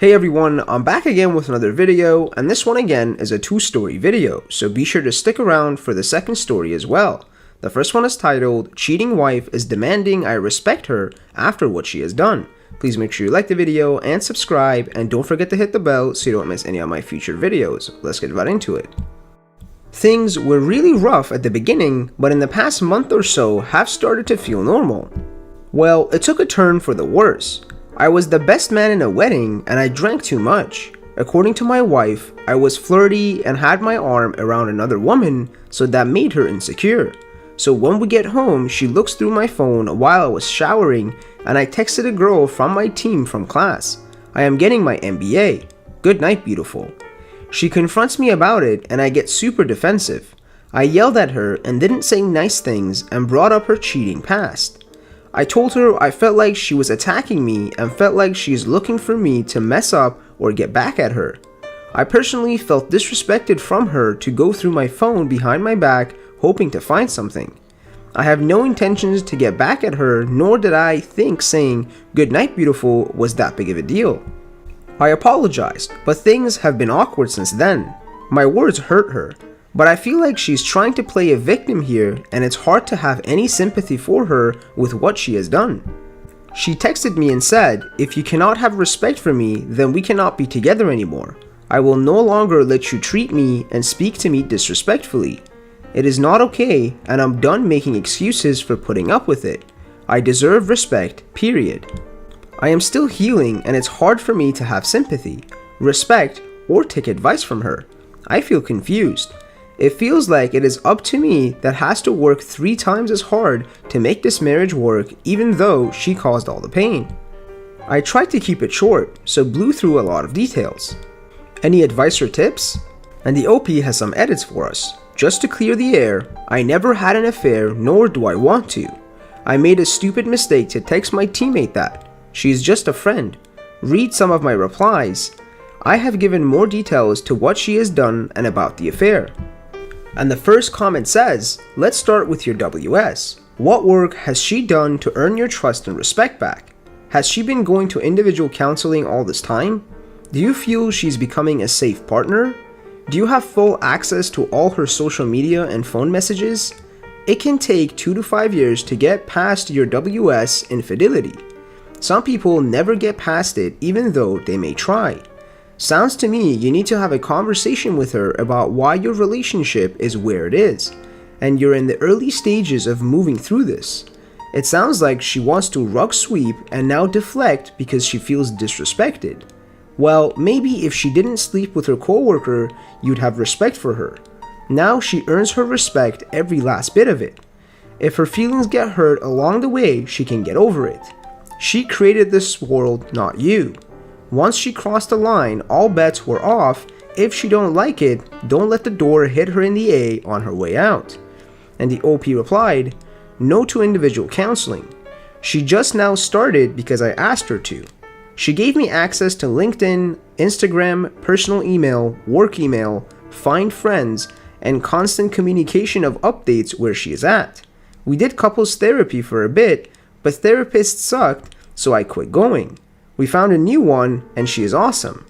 Hey everyone, I'm back again with another video, and this one again is a two-story video, so be sure to stick around for the second story as well. The first one is titled, Cheating Wife is Demanding I Respect Her After What She Has Done. Please make sure you like the video and subscribe, and don't forget to hit the bell so you don't miss any of my future videos. Let's get right into it. Things were really rough at the beginning, but in the past month or so have started to feel normal. Well, it took a turn for the worse. I was the best man in a wedding and I drank too much. According to my wife, I was flirty and had my arm around another woman, so that made her insecure. So when we get home, she looks through my phone while I was showering and I texted a girl from my team from class. I am getting my MBA. Good night, beautiful. She confronts me about it and I get super defensive. I yelled at her and didn't say nice things and brought up her cheating past. I told her I felt like she was attacking me and felt like she's looking for me to mess up or get back at her. I personally felt disrespected from her to go through my phone behind my back hoping to find something. I have no intentions to get back at her, nor did I think saying good night beautiful was that big of a deal. I apologized, but things have been awkward since then. My words hurt her. But I feel like she's trying to play a victim here, and it's hard to have any sympathy for her with what she has done. She texted me and said, if you cannot have respect for me, then we cannot be together anymore. I will no longer let you treat me and speak to me disrespectfully. It is not okay, and I'm done making excuses for putting up with it. I deserve respect, period. I am still healing, and it's hard for me to have sympathy, respect, or take advice from her. I feel confused. It feels like it is up to me that has to work 3 times as hard to make this marriage work, even though she caused all the pain. I tried to keep it short, so blew through a lot of details. Any advice or tips? And the OP has some edits for us. Just to clear the air, I never had an affair, nor do I want to. I made a stupid mistake to text my teammate that. She is just a friend. Read some of my replies. I have given more details to what she has done and about the affair. And the first comment says, let's start with your WS. What work has she done to earn your trust and respect back? Has she been going to individual counseling all this time? Do you feel she's becoming a safe partner? Do you have full access to all her social media and phone messages? It can take 2 to 5 years to get past your WS infidelity. Some people never get past it even though they may try. Sounds to me you need to have a conversation with her about why your relationship is where it is, and you're in the early stages of moving through this. It sounds like she wants to rug sweep and now deflect because she feels disrespected. Well, maybe if she didn't sleep with her coworker, you'd have respect for her. Now she earns her respect every last bit of it. If her feelings get hurt along the way, she can get over it. She created this world, not you. Once she crossed the line, all bets were off. If she don't like it, don't let the door hit her in the A on her way out. And the OP replied, no to individual counseling. She just now started because I asked her to. She gave me access to LinkedIn, Instagram, personal email, work email, find friends, and constant communication of updates where she is at. We did couples therapy for a bit, but therapists sucked, so I quit going. We found a new one, and she is awesome.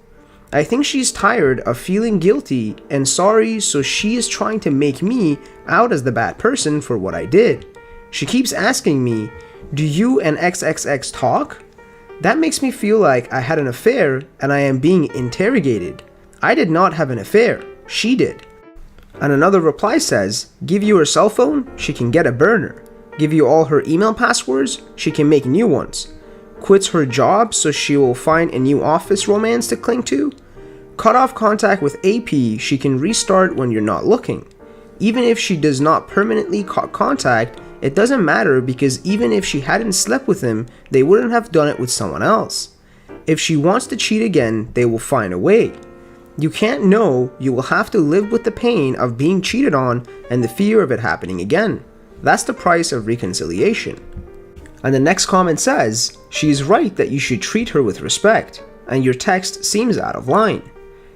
I think she's tired of feeling guilty and sorry, so she is trying to make me out as the bad person for what I did. She keeps asking me, do you and XXX talk? That makes me feel like I had an affair and I am being interrogated. I did not have an affair, she did. And another reply says, give you her cell phone, she can get a burner. Give you all her email passwords, she can make new ones. Quits her job so she will find a new office romance to cling to. Cut off contact with AP, she can restart when you're not looking. Even if she does not permanently cut contact, it doesn't matter because even if she hadn't slept with him, they wouldn't have done it with someone else. If she wants to cheat again, they will find a way. You can't know, you will have to live with the pain of being cheated on and the fear of it happening again. That's the price of reconciliation. And the next comment says, she is right that you should treat her with respect, and your text seems out of line.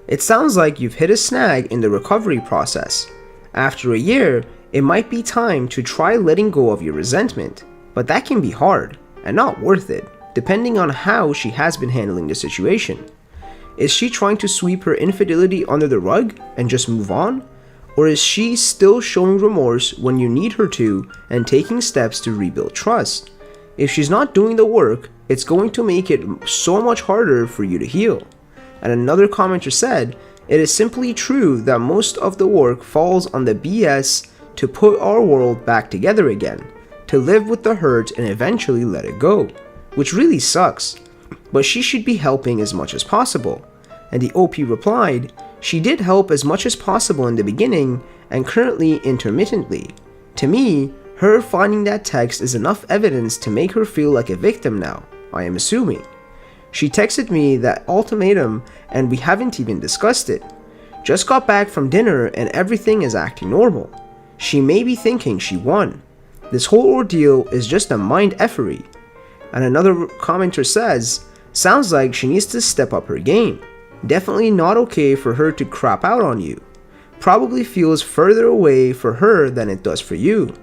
It sounds like you've hit a snag in the recovery process. After a year, it might be time to try letting go of your resentment, but that can be hard and not worth it, depending on how she has been handling the situation. Is she trying to sweep her infidelity under the rug and just move on? Or is she still showing remorse when you need her to and taking steps to rebuild trust? If she's not doing the work, it's going to make it so much harder for you to heal. And another commenter said, it is simply true that most of the work falls on the BS to put our world back together again, to live with the hurt and eventually let it go, which really sucks. But she should be helping as much as possible. And the OP replied, she did help as much as possible in the beginning and currently intermittently. To me, her finding that text is enough evidence to make her feel like a victim now, I am assuming. She texted me that ultimatum and we haven't even discussed it. Just got back from dinner and everything is acting normal. She may be thinking she won. This whole ordeal is just a mind effery. And another commenter says, sounds like she needs to step up her game. Definitely not okay for her to crap out on you. Probably feels further away for her than it does for you.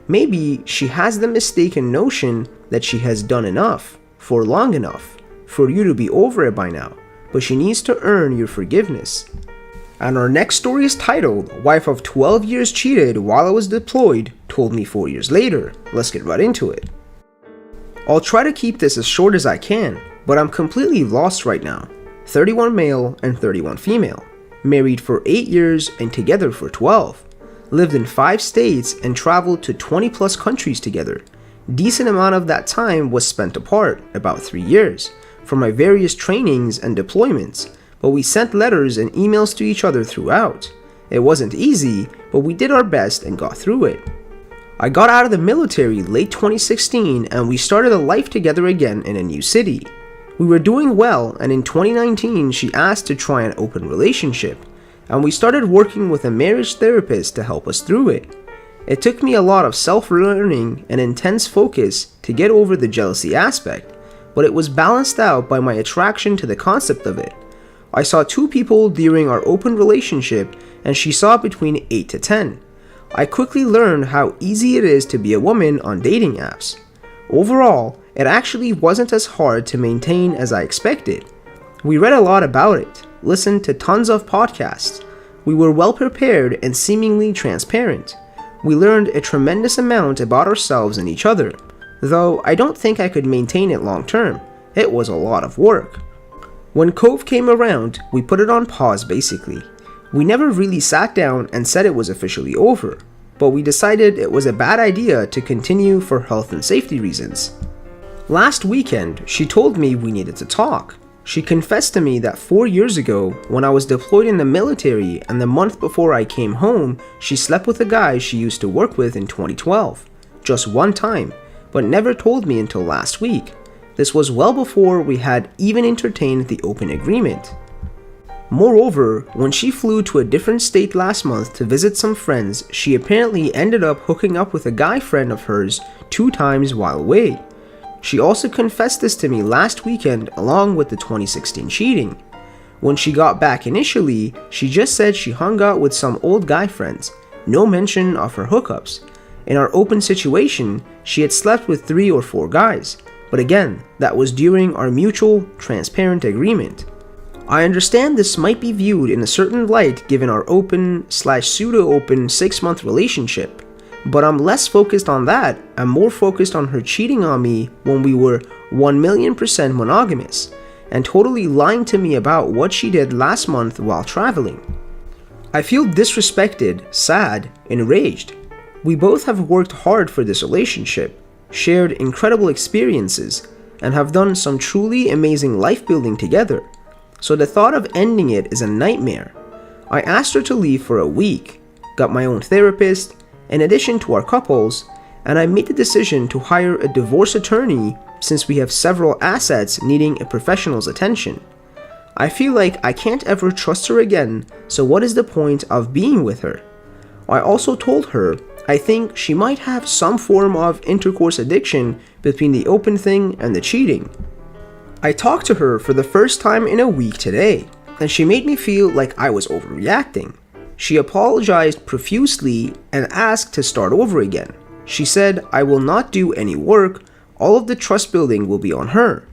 Maybe she has the mistaken notion that she has done enough, for long enough, for you to be over it by now, but she needs to earn your forgiveness. And our next story is titled, Wife of 12 years cheated while I was deployed, told me 4 years later. Let's get right into it. I'll try to keep this as short as I can, but I'm completely lost right now. 31 male and 31 female. Married for 8 years and together for 12. Lived in 5 states and traveled to 20 plus countries together. Decent amount of that time was spent apart, about 3 years, for my various trainings and deployments, but we sent letters and emails to each other throughout. It wasn't easy, but we did our best and got through it. I got out of the military late 2016 and we started a life together again in a new city. We were doing well, and in 2019 she asked to try an open relationship, and we started working with a marriage therapist to help us through it. It took me a lot of self-learning and intense focus to get over the jealousy aspect, but it was balanced out by my attraction to the concept of it. I saw 2 people during our open relationship and she saw between 8 to 10. I quickly learned how easy it is to be a woman on dating apps. Overall, it actually wasn't as hard to maintain as I expected. We read a lot about it, listened to tons of podcasts. We were well prepared and seemingly transparent. We learned a tremendous amount about ourselves and each other, though I don't think I could maintain it long term. It was a lot of work. When Cove came around, we put it on pause basically. We never really sat down and said it was officially over, but we decided it was a bad idea to continue for health and safety reasons. Last weekend, she told me we needed to talk. She confessed to me that 4 years ago, when I was deployed in the military and the month before I came home, she slept with a guy she used to work with in 2012. Just one time, but never told me until last week. This was well before we had even entertained the open agreement. Moreover, when she flew to a different state last month to visit some friends, she apparently ended up hooking up with a guy friend of hers 2 times while away. She also confessed this to me last weekend along with the 2016 cheating. When she got back initially, she just said she hung out with some old guy friends, no mention of her hookups. In our open situation, she had slept with 3 or 4 guys, but again, that was during our mutual, transparent agreement. I understand this might be viewed in a certain light given our open/pseudo-open 6-month relationship, but I'm less focused on that and more focused on her cheating on me when we were 1,000,000% monogamous, and totally lying to me about what she did last month while traveling. I feel disrespected, sad, enraged. We both have worked hard for this relationship, shared incredible experiences, and have done some truly amazing life building together. So the thought of ending it is a nightmare. I asked her to leave for a week, got my own therapist, in addition to our couples, and I made the decision to hire a divorce attorney since we have several assets needing a professional's attention. I feel like I can't ever trust her again, so what is the point of being with her? I also told her I think she might have some form of intercourse addiction between the open thing and the cheating. I talked to her for the first time in a week today, and she made me feel like I was overreacting. She apologized profusely and asked to start over again. She said I will not do any work, all of the trust building will be on her.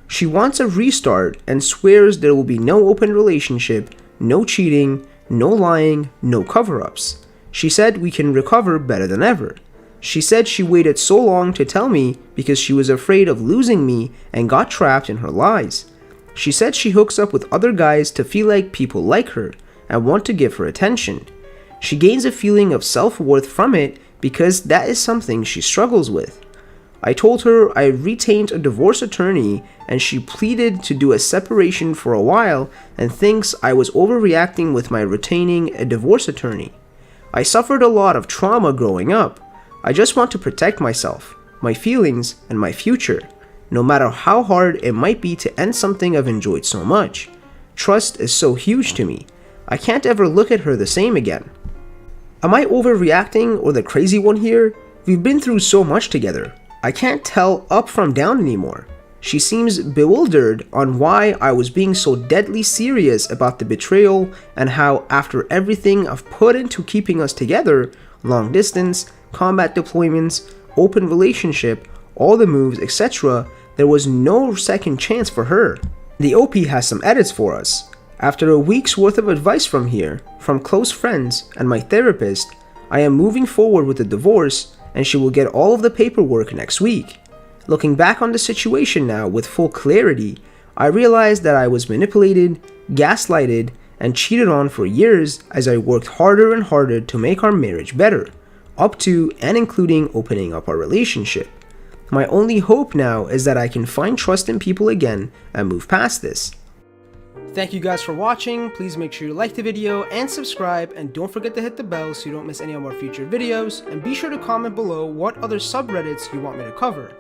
She wants a restart and swears there will be no open relationship, no cheating, no lying, no cover-ups. She said we can recover better than ever. She said she waited so long to tell me because she was afraid of losing me and got trapped in her lies. She said she hooks up with other guys to feel like people like her and want to give her attention. She gains a feeling of self-worth from it because that is something she struggles with. I told her I retained a divorce attorney and she pleaded to do a separation for a while and thinks I was overreacting with my retaining a divorce attorney. I suffered a lot of trauma growing up. I just want to protect myself, my feelings, and my future, no matter how hard it might be to end something I've enjoyed so much. Trust is so huge to me. I can't ever look at her the same again. Am I overreacting or the crazy one here? We've been through so much together. I can't tell up from down anymore. She seems bewildered on why I was being so deadly serious about the betrayal and how after everything I've put into keeping us together, long distance, combat deployments, open relationship, all the moves, etc., there was no second chance for her. The OP has some edits for us. After a week's worth of advice from here, from close friends and my therapist, I am moving forward with the divorce and she will get all of the paperwork next week. Looking back on the situation now with full clarity, I realized that I was manipulated, gaslighted, and cheated on for years as I worked harder and harder to make our marriage better, up to and including opening up our relationship. My only hope now is that I can find trust in people again and move past this. Thank you guys for watching. Please make sure you like the video and subscribe, and don't forget to hit the bell so you don't miss any of our future videos, and be sure to comment below what other subreddits you want me to cover.